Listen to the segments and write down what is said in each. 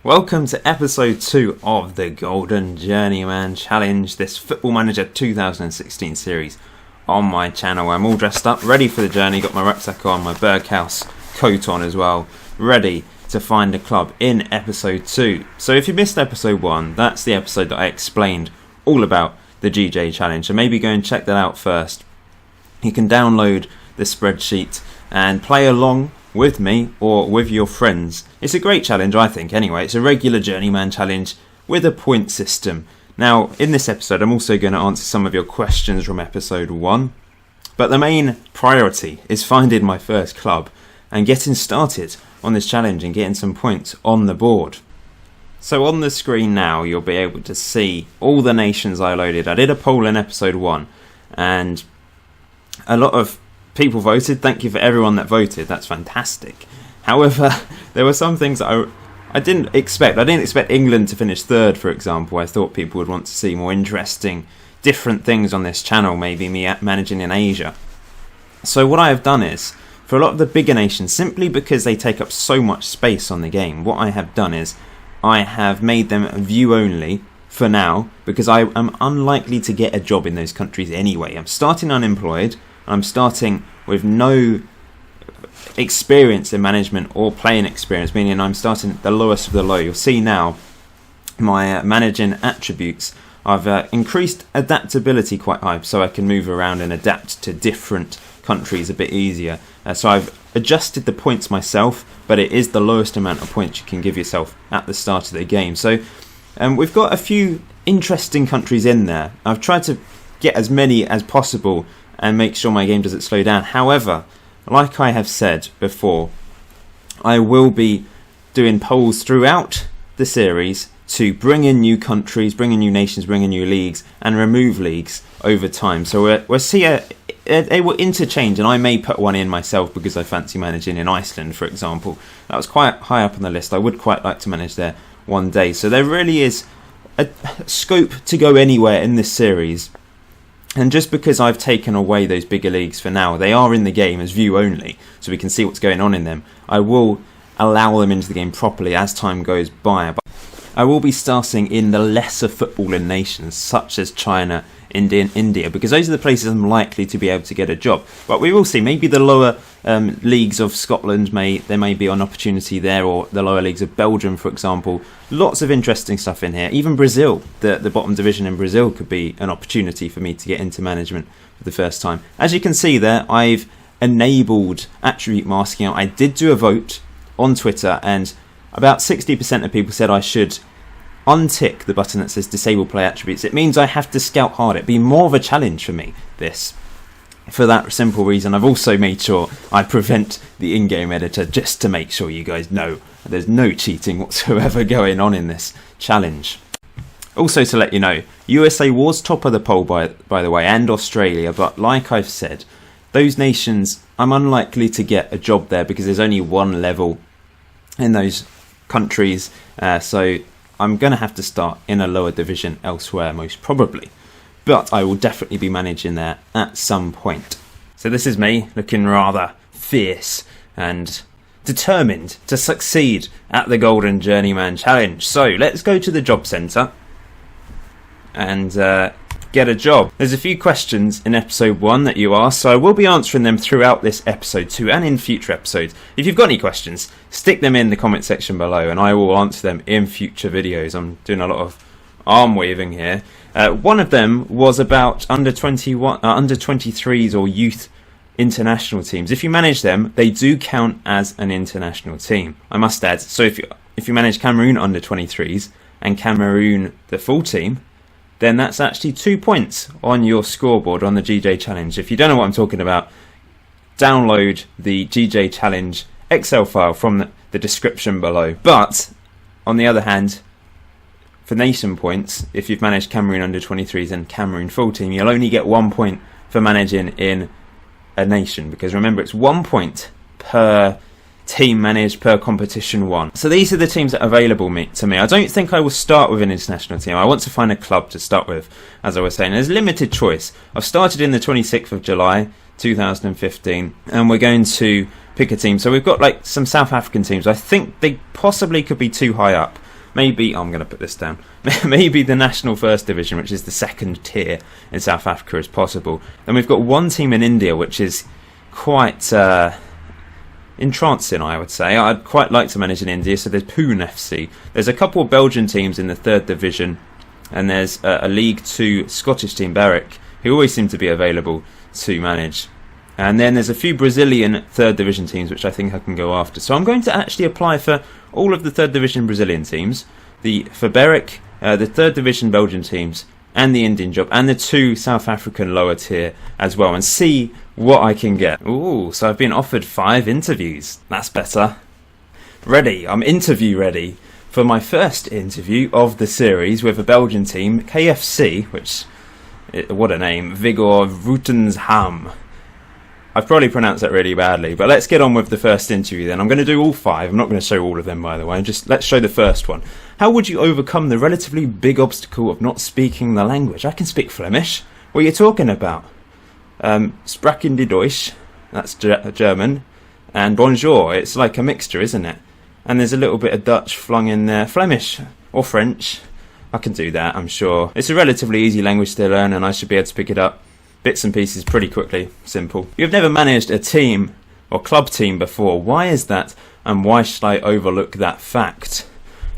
Welcome to episode 2 of the Golden Journeyman Challenge, this Football Manager 2016 series on my channel. I'm all dressed up, ready for the journey, got my rucksack on, my Berghaus coat on as well, ready to find a club in episode 2. So if you missed episode 1, that's the episode that I explained all about the GJ Challenge, so maybe go and check that out first. You can download the spreadsheet and play along with me or with your friends. It's a great challenge, I think, anyway. It's a regular journeyman challenge with a point system. Now, in this episode, I'm also going to answer some of your questions from episode 1. But the main priority is finding my first club and getting started on this challenge and getting some points on the board. So on the screen now, you'll be able to see all the nations I loaded. I did a poll in episode 1 and a lot of people voted. Thank you for everyone that voted. That's fantastic. However, there were some things that I didn't expect. I didn't expect England to finish third, for example. I thought people would want to see more interesting, different things on this channel, maybe me managing in Asia. So what I have done is, for a lot of the bigger nations, simply because they take up so much space on the game, what I have done is I have made them view only for now, because I am unlikely to get a job in those countries anyway. I'm starting unemployed. I'm starting with no experience in management or playing experience, meaning I'm starting at the lowest of the low. You'll see now my managing attributes. I've increased adaptability quite high so I can move around and adapt to different countries a bit easier. So I've adjusted the points myself, but it is the lowest amount of points you can give yourself at the start of the game. So we've got a few interesting countries in there. I've tried to get as many as possible and make sure my game doesn't slow down. However, like I have said before, I will be doing polls throughout the series to bring in new countries, bring in new nations, bring in new leagues, and remove leagues over time. So we'll see they will interchange, and I may put one in myself because I fancy managing in Iceland, for example. That was quite high up on the list. I would quite like to manage there one day. So there really is a scope to go anywhere in this series. And just because I've taken away those bigger leagues for now, they are in the game as view only, so we can see what's going on in them. I will allow them into the game properly as time goes by. But I will be starting in the lesser footballing nations, such as China, India and India, because those are the places I'm likely to be able to get a job. But we will see, maybe the lower leagues of Scotland, there may be an opportunity there, or the lower leagues of Belgium, for example. Lots of interesting stuff in here. Even Brazil, the bottom division in Brazil, could be an opportunity for me to get into management for the first time. As you can see there, I've enabled attribute masking out. I did do a vote on Twitter, and about 60% of people said I should untick the button that says disable play attributes. It means I have to scout hard. It'd be more of a challenge for me, this. For that simple reason, I've also made sure I prevent the in-game editor, just to make sure you guys know there's no cheating whatsoever going on in this challenge. Also to let you know, USA was top of the poll by the way, and Australia, but like I've said, those nations, I'm unlikely to get a job there because there's only one level in those countries, so I'm going to have to start in a lower division elsewhere, most probably. But I will definitely be managing there at some point. So this is me, looking rather fierce and determined to succeed at the Golden Journeyman Challenge. So let's go to the job centre and get a job. There's a few questions in episode 1 that you asked, so I will be answering them throughout this episode 2 and in future episodes. If you've got any questions, stick them in the comment section below and I will answer them in future videos. I'm doing a lot of arm waving here. One of them was about under 23s or youth international teams. If you manage them, they do count as an international team, I must add. So if you manage Cameroon under 23s and Cameroon the full team, then that's actually 2 points on your scoreboard on the GJ Challenge. If you don't know what I'm talking about, download the GJ Challenge Excel file from the description below. But on the other hand, for nation points, if you've managed Cameroon under 23s and Cameroon full team, you'll only get 1 point for managing in a nation, because remember, it's 1 point per team managed per competition won. So these are the teams that are available to me. I don't think I will start with an international team. I want to find a club to start with, as I was saying. There's limited choice. I've started in the 26th of July 2015, and we're going to pick a team. So we've got like some South African teams. I think they possibly could be too high up. maybe I'm going to put this down. Maybe the National First Division, which is the second tier in South Africa, is possible. Then we've got one team in India, which is quite entrancing, I would say. I'd quite like to manage in India. So there's Pune FC. There's a couple of Belgian teams in the third division, and there's a League Two Scottish team, Berwick, who always seem to be available to manage. And then there's a few Brazilian third division teams which I think I can go after. So I'm going to actually apply for all of the third division Brazilian teams, for Berwick, the third division Belgian teams, and the Indian job, and the two South African lower tier as well, and see what I can get. Ooh, so I've been offered 5 interviews. That's better. Ready. I'm interview ready for my first interview of the series with a Belgian team, KFC, which, what a name, Vigor Rootensham. I've probably pronounced that really badly, but let's get on with the first interview then. I'm going to do all 5. I'm not going to show all of them, by the way. Just let's show the first one. How would you overcome the relatively big obstacle of not speaking the language? I can speak Flemish. What are you talking about? Sprachen die Deutsch, that's German, and bonjour. It's like a mixture, isn't it? And there's a little bit of Dutch flung in there. Flemish or French. I can do that, I'm sure. It's a relatively easy language to learn, and I should be able to pick it up bits and pieces pretty quickly. Simple. You've never managed a team or club team before. Why is that, and why should I overlook that fact?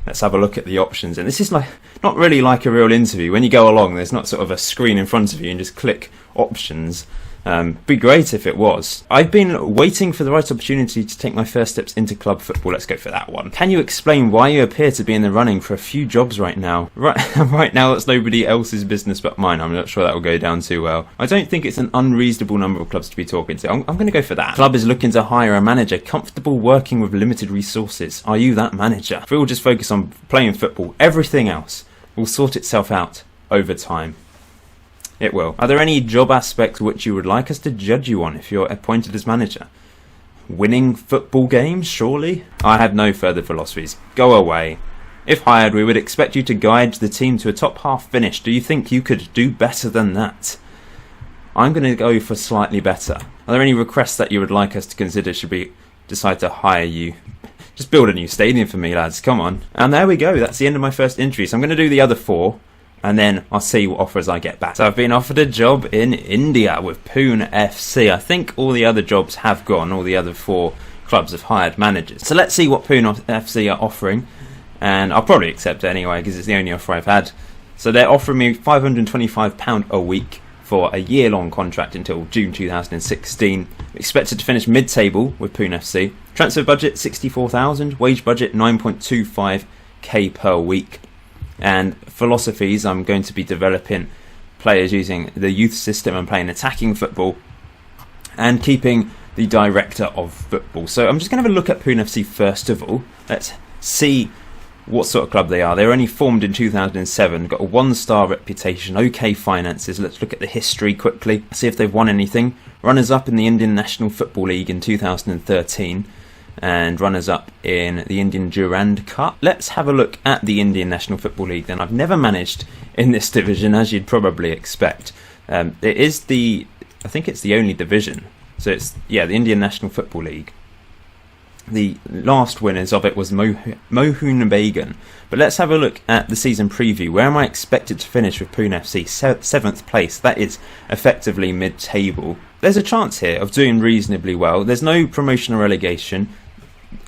Let's have a look at the options. And this is like not really like a real interview. When you go along, there's not sort of a screen in front of you and just click options. Be great if it was. I've been waiting for the right opportunity to take my first steps into club football. Let's go for that one. Can you explain why you appear to be in the running for a few jobs right now? Right now, that's nobody else's business but mine. I'm not sure that will go down too well. I don't think it's an unreasonable number of clubs to be talking to. I'm going to go for that. Club is looking to hire a manager comfortable working with limited resources. Are you that manager? If we all just focus on playing football, everything else will sort itself out over time. It will. Are there any job aspects which you would like us to judge you on if you're appointed as manager? Winning football games, surely? I have no further philosophies. Go away. If hired, we would expect you to guide the team to a top half finish. Do you think you could do better than that? I'm going to go for slightly better. Are there any requests that you would like us to consider should we decide to hire you? Just build a new stadium for me, lads. Come on. And there we go. That's the end of my first interview. So I'm going to do the other 4. And then I'll see what offers I get back. So I've been offered a job in India with Pune FC. I think all the other jobs have gone. All the other 4 clubs have hired managers. So let's see what Pune FC are offering. And I'll probably accept it anyway because it's the only offer I've had. So they're offering me £525 a week for a year-long contract until June 2016. Expected to finish mid-table with Pune FC. Transfer budget £64,000. Wage budget £9.25k per week. And philosophies, I'm going to be developing players using the youth system and playing attacking football and keeping the director of football. So I'm just going to have a look at Pune FC first of all. Let's see what sort of club they are. They were only formed in 2007, got a 1-star reputation, okay finances. Let's look at the history quickly, see if they've won anything. Runners-up in the Indian National Football League in 2013. And runners-up in the Indian Durand Cup. Let's have a look at the Indian National Football League then. I've never managed in this division, as you'd probably expect. I think it's the only division. So it's, the Indian National Football League. The last winners of it was Mohun Bagan. But let's have a look at the season preview. Where am I expected to finish with Pune FC? 7th place. That is effectively mid-table. There's a chance here of doing reasonably well. There's no promotion or relegation.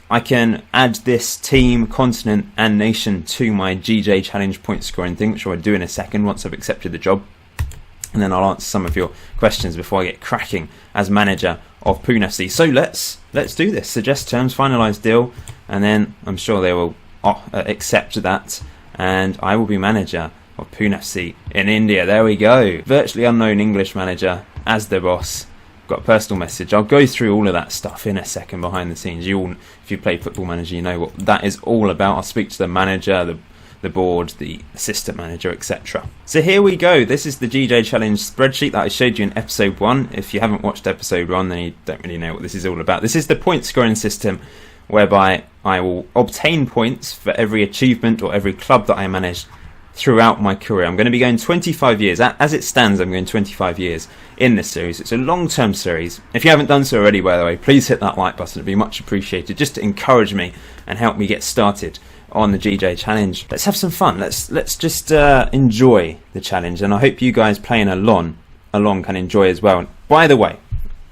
I can add this team, continent and nation to my GJ Challenge point scoring thing, which I'll do in a second once I've accepted the job. And then I'll answer some of your questions before I get cracking as manager of Pune FC. So let's do this. Suggest terms, finalise deal, and then I'm sure they will accept that, and I will be manager of Pune FC in India. There we go. Virtually unknown English manager as the boss. Got a personal message. I'll go through all of that stuff in a second behind the scenes. You all, if you play Football Manager, you know what that is all about. I'll speak to the manager, the board, the assistant manager, etc. So here we go. This is the GJ Challenge spreadsheet that I showed you in episode 1. If you haven't watched episode 1, then you don't really know what this is all about. This is the point scoring system whereby I will obtain points for every achievement or every club that I manage throughout my career. I'm going to be going 25 years. As it stands, I'm going 25 years in this series. It's a long-term series. If you haven't done so already, by the way, please hit that like button. It'd be much appreciated just to encourage me and help me get started on the GJ Challenge. Let's have some fun. Let's just enjoy the challenge, and I hope you guys playing along can enjoy as well. By the way,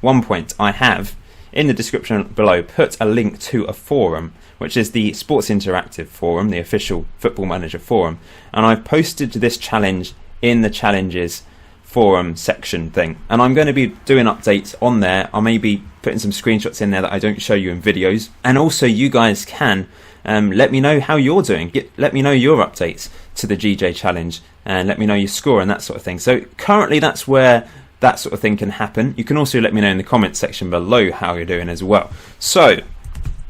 one point, I have in the description below put a link to a forum, which is the Sports Interactive forum, the official Football Manager forum, and I've posted this challenge in the challenges forum section thing, and I'm going to be doing updates on there. I may be putting some screenshots in there that I don't show you in videos, and also you guys can let me know how you're doing. Let me know your updates to the GJ Challenge, and let me know your score and that sort of thing. So currently that's where that sort of thing can happen. You can also let me know in the comments section below how you're doing as well. So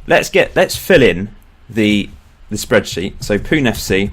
let's fill in the spreadsheet. So Poon FC,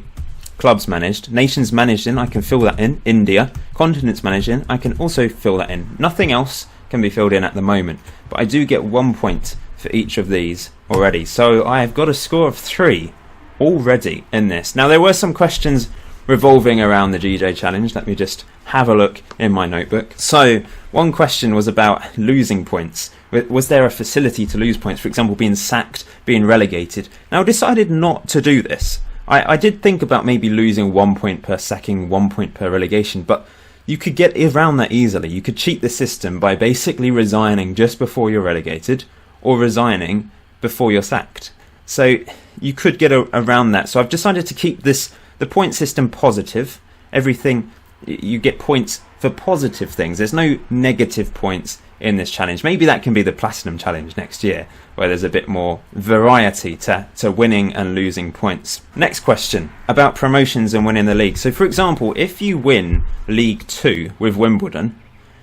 clubs managed, nations managed in, I can fill that in. India, continents managed in, I can also fill that in. Nothing else can be filled in at the moment, but I do get 1 point for each of these already. So I have got a score of 3 already in this. Now there were some questions revolving around the GJ Challenge. Let me just have a look in my notebook. So one question was about losing points. Was there a facility to lose points, for example being sacked, being relegated? Now I decided not to do this. I did think about maybe losing 1 point per sacking, 1 point per relegation, but you could get around that easily. You could cheat the system by basically resigning just before you're relegated, or resigning before you're sacked. So you could get around that. So I've decided to keep the point system positive. Everything, you get points for positive things. There's no negative points in this challenge. Maybe that can be the Platinum Challenge next year, where there's a bit more variety to winning and losing points. Next question, about promotions and winning the league. So for example, if you win League 2 with Wimbledon,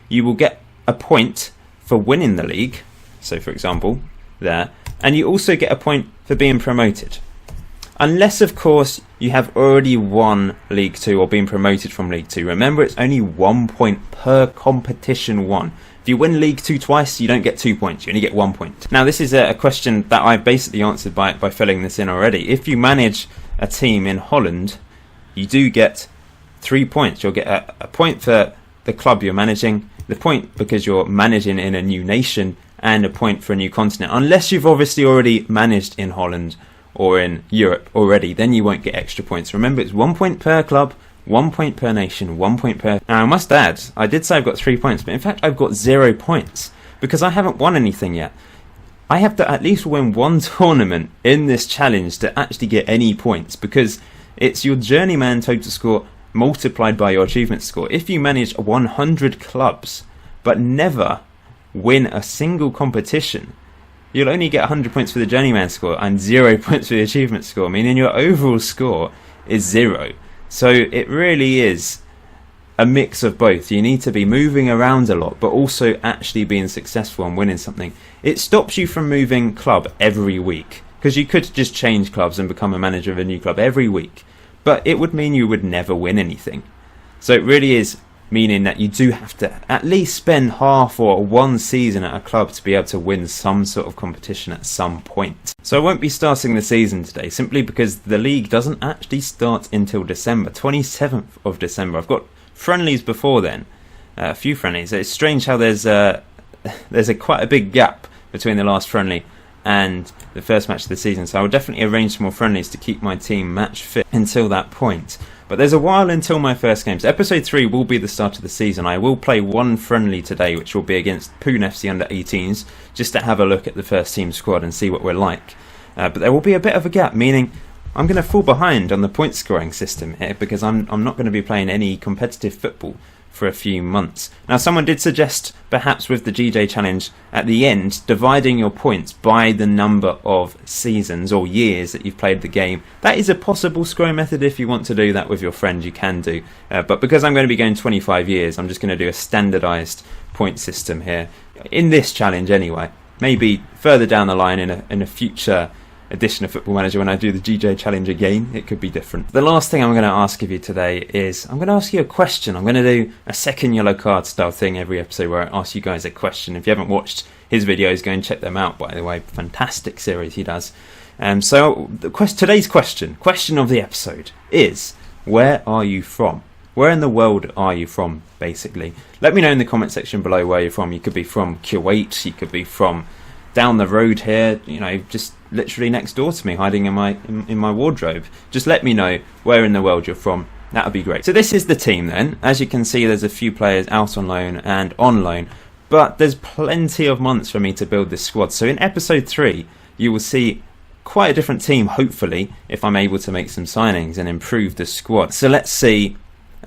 you will get a point for winning the league. So for example, there. And you also get a point for being promoted. Unless, of course, you have already won League 2 or been promoted from League 2. Remember, it's only 1 point per competition won. If you win League 2 twice, you don't get 2 points. You only get 1 point. Now, this is a question that I've basically answered by filling this in already. If you manage a team in Holland, you do get 3 points. You'll get a point for the club you're managing, the point because you're managing in a new nation, and a point for a new continent. Unless you've obviously already managed in Holland or in Europe already, then you won't get extra points. Remember, it's 1 point per club, 1 point per nation, 1 point per... Now, I must add, I did say I've got 3 points, but in fact I've got 0 points because I haven't won anything yet. I have to at least win one tournament in this challenge to actually get any points, because it's your journeyman total score multiplied by your achievement score. If you manage 100 clubs but never win a single competition, you'll only get 100 points for the journeyman score and 0 points for the achievement score, meaning your overall score is 0. So it really is a mix of both. You need to be moving around a lot, but also actually being successful and winning something. It stops you from moving club every week, because you could just change clubs and become a manager of a new club every week, but it would mean you would never win anything. So it really is meaning that you do have to at least spend half or 1 season at a club to be able to win some sort of competition at some point. So I won't be starting the season today, simply because the league doesn't actually start until December, 27th of December. I've got friendlies before then, a few friendlies. It's strange how there's quite a big gap between the last friendly and the first match of the season, so I will definitely arrange some more friendlies to keep my team match fit until that point. But there's a while until my first games. Episode 3 will be the start of the season. I will play 1 friendly today, which will be against Poon FC under 18s, just to have a look at the first team squad and see what we're like. But there will be a bit of a gap, meaning I'm going to fall behind on the point scoring system here, because I'm not going to be playing any competitive football for a few months. Now, someone did suggest, perhaps with the GJ Challenge at the end, dividing your points by the number of seasons or years that you've played the game. That is a possible scoring method. If you want to do that with your friend, you can do. But because I'm going to be going 25 years, I'm just going to do a standardised point system here, in this challenge anyway. Maybe further down the line in a future edition of Football Manager, when I do the GJ Challenge again, it could be different. The last thing I'm going to ask of you today is, I'm going to ask you a question. I'm going to do a second yellow card style thing every episode where I ask you guys a question. If you haven't watched his videos, go and check them out, by the way. Fantastic series he does. So today's question of the episode is, where are you from? Where in the world are you from, basically? Let me know in the comment section below where you're from. You could be from Kuwait, you could be from down the road here, just literally next door to me, hiding in my wardrobe. Just let me know where in the world you're from. That would be great. So this is the team then. As you can see, there's a few players out on loan and on loan, but there's plenty of months for me to build this squad. So in episode 3, you will see quite a different team, hopefully, if I'm able to make some signings and improve the squad. So let's see.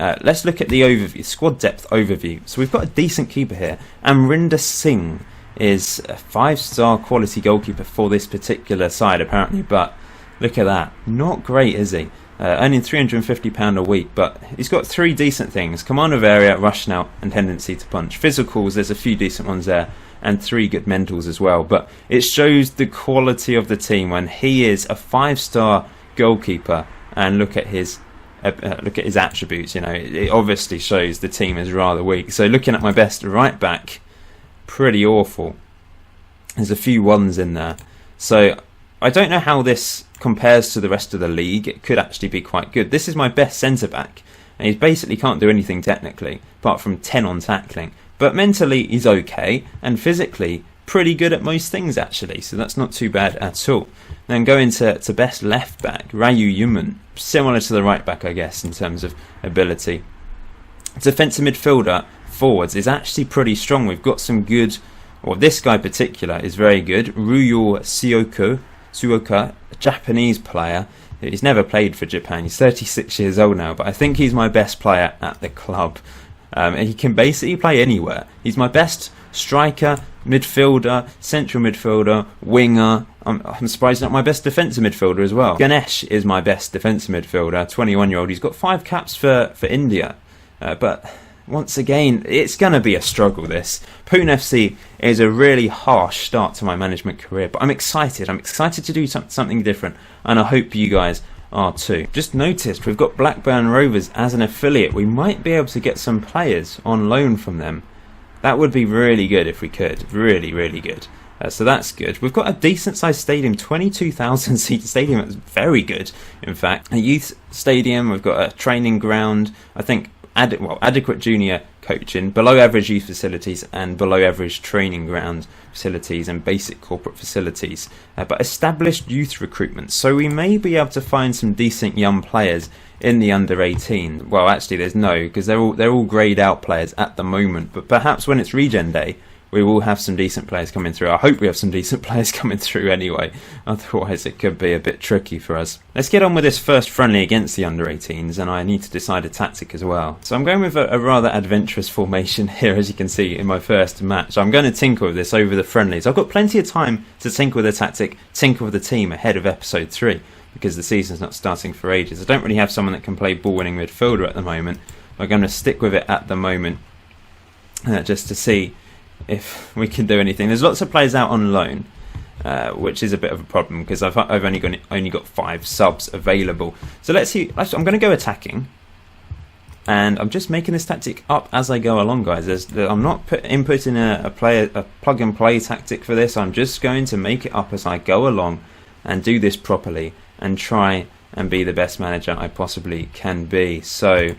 Let's look at the overview, squad depth overview. So we've got a decent keeper here. Amrinder Singh is a 5-star quality goalkeeper for this particular side, apparently. But look at that. Not great, is he? Earning £350 a week, but he's got 3 decent things: command of area, rushing out, and tendency to punch. Physicals, there's a few decent ones there, and 3 good mentals as well. But it shows the quality of the team when he is a 5-star goalkeeper. And look at his attributes. You know, it obviously shows the team is rather weak. So looking at my best right back, pretty awful. There's a few ones in there. So I don't know how this compares to the rest of the league. It could actually be quite good. This is my best centre back, and he basically can't do anything technically apart from 10 on tackling. But mentally he's okay, and physically pretty good at most things actually. So that's not too bad at all. Then going to best left back, Rayu Yuman, similar to the right back I guess in terms of ability. Defensive midfielder, forwards is actually pretty strong. We've got some good, or this guy in particular is very good. Ryuo Suoka, a Japanese player. He's never played for Japan. He's 36 years old now, but I think he's my best player at the club. And he can basically play anywhere. He's my best striker, midfielder, central midfielder, winger. I'm surprised he's not my best defensive midfielder as well. Ganesh is my best defensive midfielder, 21-year-old. He's got 5 caps for India. But once again, it's going to be a struggle, this. Pune FC is a really harsh start to my management career, but I'm excited. I'm excited to do something different, and I hope you guys are too. Just noticed we've got Blackburn Rovers as an affiliate. We might be able to get some players on loan from them. That would be really good if we could. Really, really good. So that's good. We've got a decent sized stadium, 22,000 seat stadium. That's very good, in fact. A youth stadium, we've got a training ground. I think adequate junior coaching, below average youth facilities, and below average training ground facilities and basic corporate facilities, but established youth recruitment, so we may be able to find some decent young players in the under 18. Well, actually there's no, because they're all greyed out players at the moment, but perhaps when it's regen day we will have some decent players coming through. I hope we have some decent players coming through anyway, otherwise it could be a bit tricky for us. Let's get on with this first friendly against the under-18s, and I need to decide a tactic as well. So I'm going with a rather adventurous formation here, as you can see in my first match. I'm going to tinker with this over the friendlies. I've got plenty of time to tinker with the tactic, tinker with the team ahead of episode 3, because the season's not starting for ages. I don't really have someone that can play ball-winning midfielder at the moment. I'm going to stick with it at the moment, just to see if we can do anything. There's lots of players out on loan, which is a bit of a problem because I've only got 5 subs available. So let's see. I'm going to go attacking, and I'm just making this tactic up as I go along, guys. I'm not inputting a plug and play tactic for this. I'm just going to make it up as I go along and do this properly and try and be the best manager I possibly can be. So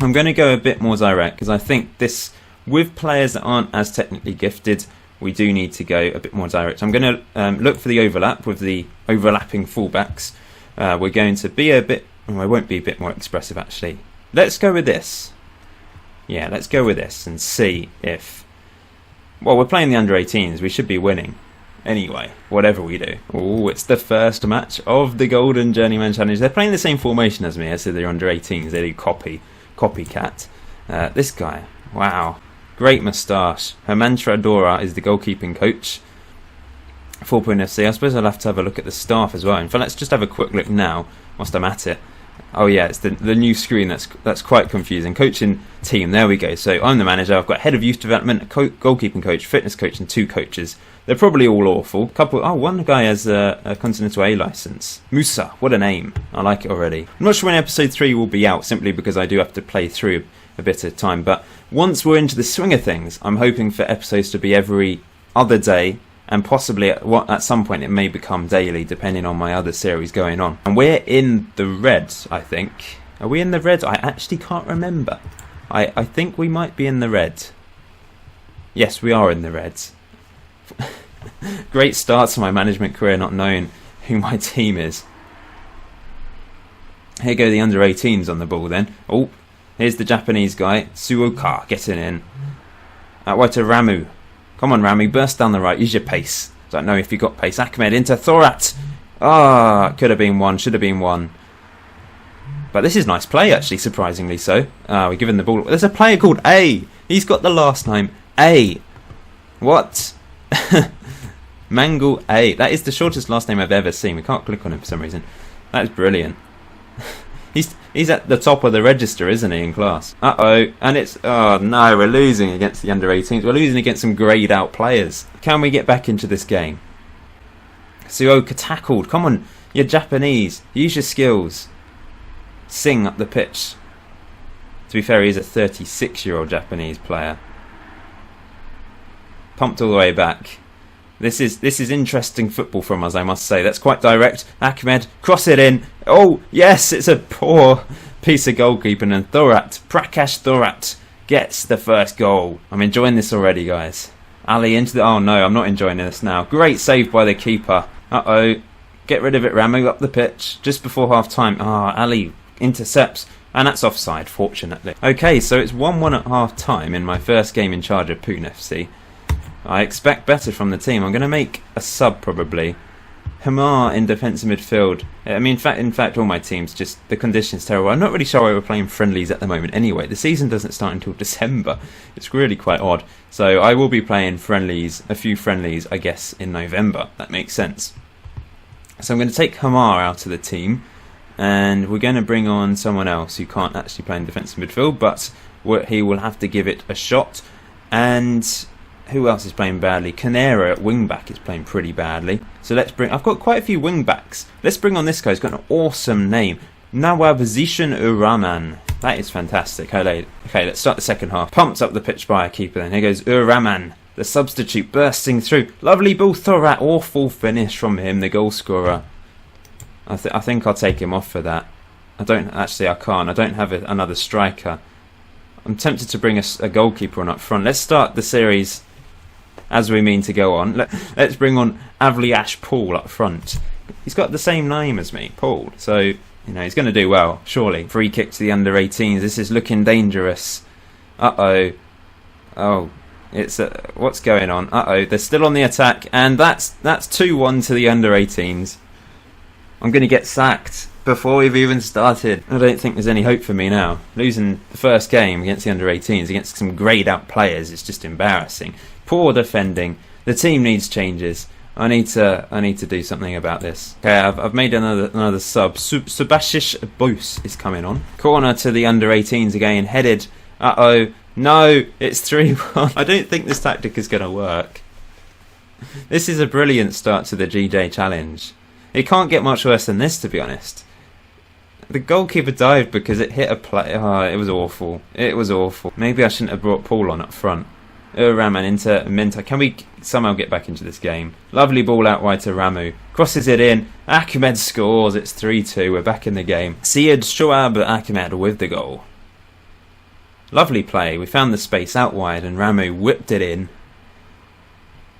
I'm going to go a bit more direct because I think this, with players that aren't as technically gifted, we do need to go a bit more direct. I'm going to look for the overlap with the overlapping fullbacks. We're going to be a bit... I won't be a bit more expressive, actually. Let's go with this. Yeah, let's go with this and see if... Well, we're playing the under-18s. We should be winning. Anyway, whatever we do. Oh, it's the first match of the Golden Journeyman Challenge. They're playing the same formation as me. I said they're under-18s. They do copycat. This guy, wow. Great moustache. Hermantra Dora is the goalkeeping coach for Pune FC. I suppose I'll have to have a look at the staff as well. In fact, let's just have a quick look now whilst I'm at it. Oh yeah, it's the new screen. That's quite confusing. Coaching team, there we go. So I'm the manager. I've got head of youth development, a goalkeeping coach, fitness coach, and 2 coaches. They're probably all awful. One guy has a Continental A license. Musa, what a name. I like it already. I'm not sure when episode 3 will be out, simply because I do have to play through a bit of time. But once we're into the swing of things, I'm hoping for episodes to be every other day, and possibly at some point it may become daily, depending on my other series going on. And we're in the red, I think. Are we in the red? I actually can't remember. I think we might be in the red. Yes, we are in the red. Great start to my management career not knowing who my team is. Here go the under-18s on the ball then. Oh, here's the Japanese guy, Suoka, getting in. Out wide to Ramu. Come on, Ramu, burst down the right, use your pace. Don't know if you got pace. Ahmed into Thorat. Could have been one, should have been one. But this is nice play, actually, surprisingly so. We're giving the ball. There's a player called A. He's got the last name A. What? Mangle A. That is the shortest last name I've ever seen. We can't click on him for some reason. That is brilliant. He's at the top of the register, isn't he, in class? And it's... Oh, no, we're losing against the under-18s. We're losing against some greyed-out players. Can we get back into this game? Suoka tackled. Come on, you're Japanese. Use your skills. Sing up the pitch. To be fair, he's a 36-year-old Japanese player. Pumped all the way back. This is interesting football from us, I must say. That's quite direct. Ahmed, cross it in. Oh, yes, it's a poor piece of goalkeeping. And Prakash Thorat gets the first goal. I'm enjoying this already, guys. Ali into the... Oh, no, I'm not enjoying this now. Great save by the keeper. Get rid of it, Ramu, up the pitch. Just before half-time. Ali intercepts. And that's offside, fortunately. Okay, so it's 1-1 at half-time in my first game in charge of Poon FC. I expect better from the team. I'm going to make a sub probably. Hamar in defensive midfield. I mean, in fact, all my teams, just the conditions terrible. I'm not really sure why we're playing friendlies at the moment anyway. The season doesn't start until December. It's really quite odd. So I will be playing friendlies, a few friendlies, I guess, in November. That makes sense. So I'm going to take Hamar out of the team. And we're going to bring on someone else who can't actually play in defensive midfield. But he will have to give it a shot. And... who else is playing badly? Canera at wing-back is playing pretty badly. So let's bring... I've got quite a few wing-backs. Let's bring on this guy. He's got an awesome name. Nawab Zishan Uraman. That is fantastic. Okay, let's start the second half. Pumped up the pitch by a keeper then. Here goes Uraman, the substitute, bursting through. Lovely ball, Thorat. Awful finish from him, the goal scorer. I think I'll take him off for that. I can't. I don't have another striker. I'm tempted to bring a goalkeeper on up front. Let's start the series... as we mean to go on. Let's bring on Avliash Paul up front. He's got the same name as me, Paul. So, he's going to do well, surely. Free kick to the under-18s. This is looking dangerous. Oh, it's... what's going on? They're still on the attack. And that's 2-1 to the under-18s. I'm going to get sacked before we've even started. I don't think there's any hope for me now. Losing the first game against the under-18s, against some greyed-out players, is just embarrassing. Poor defending. The team needs changes. I need to do something about this. Okay, I've made another sub. Subashish Bose is coming on. Corner to the under-18s again. Headed. No, it's 3-1. I don't think this tactic is going to work. This is a brilliant start to the GJ challenge. It can't get much worse than this, to be honest. The goalkeeper dived because it hit a play. It was awful. It was awful. Maybe I shouldn't have brought Paul on up front. Raman into Minta. Can we somehow get back into this game? Lovely ball out wide to Ramu. Crosses it in. Ahmed scores. It's 3-2. We're back in the game. Syed Shoaib Ahmed with the goal. Lovely play. We found the space out wide and Ramu whipped it in.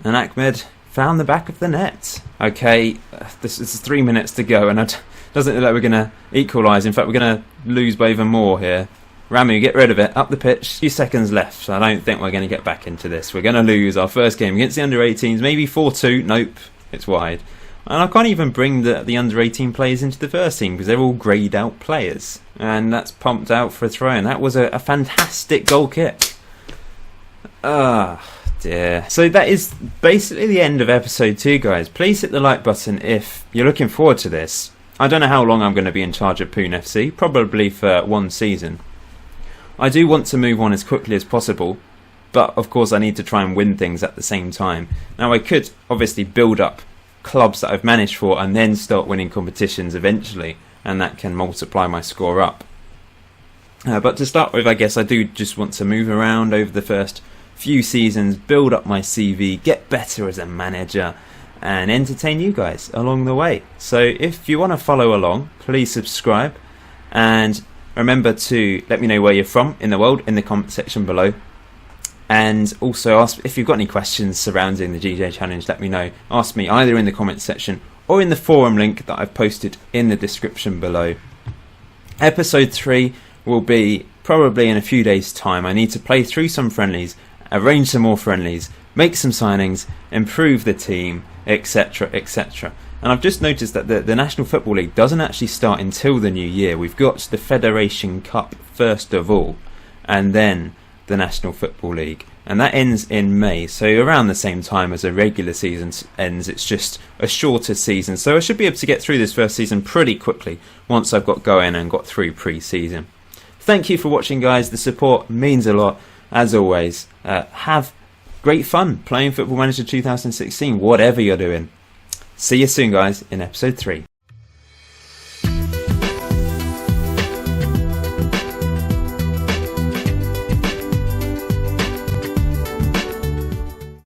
And Ahmed found the back of the net. Okay, this is 3 minutes to go and it doesn't look like we're going to equalise. In fact, we're going to lose by even more here. Ramu, get rid of it. Up the pitch. 2 seconds left. So I don't think we're going to get back into this. We're going to lose our first game against the under-18s. Maybe 4-2. Nope. It's wide. And I can't even bring the under-18 players into the first team because they're all greyed out players. And that's pumped out for a throw. And that was a fantastic goal kick. Dear. So that is basically the end of episode 2, guys. Please hit the like button if you're looking forward to this. I don't know how long I'm going to be in charge of Poon FC. Probably for 1 season. I do want to move on as quickly as possible, but of course I need to try and win things at the same time. Now I could obviously build up clubs that I've managed for and then start winning competitions eventually, and that can multiply my score up. But to start with, I guess I do just want to move around over the first few seasons, build up my CV, get better as a manager, and entertain you guys along the way. So if you want to follow along, please subscribe, and remember to let me know where you're from in the world in the comment section below. And also, if you've got any questions surrounding the GJ Challenge, let me know. Ask me either in the comments section or in the forum link that I've posted in the description below. Episode 3 will be probably in a few days' time. I need to play through some friendlies, arrange some more friendlies, make some signings, improve the team, etc, etc. And I've just noticed that the National Football League doesn't actually start until the new year. We've got the Federation Cup first of all, and then the National Football League, and that ends in May, so around the same time as a regular season ends. It's just a shorter season, so I should be able to get through this first season pretty quickly once I've got going and got through pre-season. Thank you for watching, guys. The support means a lot. As always, have great fun playing Football Manager 2016, whatever you're doing. See you soon, guys, in episode 3.